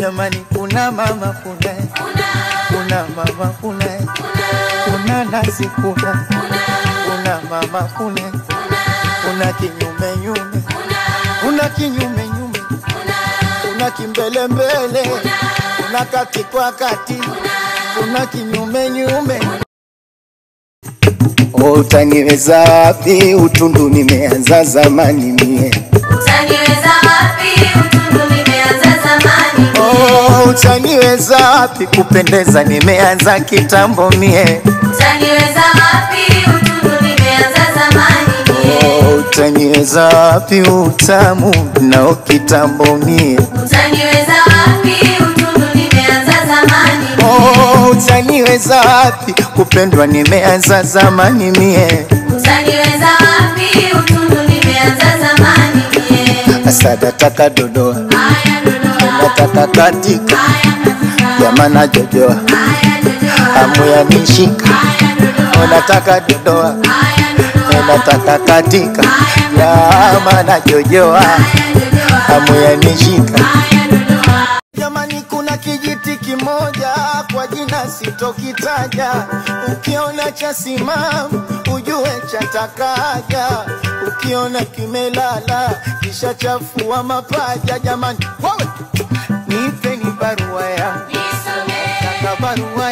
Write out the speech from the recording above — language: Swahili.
Jamani kuna mama kuna mama kuna nasi kuna mama kuna kinyume nyume kuna kinyume nyume kuna kimbele mbele kuna kati kwa kati kuna kinyume nyume. Utaniweza wapi utundu nimeanza zamani mie. Utaniweza wapi utundu nimeanza zamani mie. Utaniweza wapi kupendeza nimeanza kitambo mie. Utaniweza wapi utundu nimeanza zamani mie. Utaniweza wapi utamu nao kitambo mie. Utaniweza wapi utundu nimeanza zamani mie. Utaniweza wapi kupendwa nimeanza zamani mie. Utaniweza wapi utundu nimeanza zamani mie. Asada taka dodoa Aya dodoa nataka katika jamana jojoa hamu ya nishika nataka dodoa nataka katika jamana jojoa hamu ya nishika. Jamani kuna kijiti kimoja kwa jina sitokitaja, ukiona cha simamu ujue chatakaja, ukiona kimelala kisha chafua mapaja. Jamani wewe nipeni barua yangu nisome barua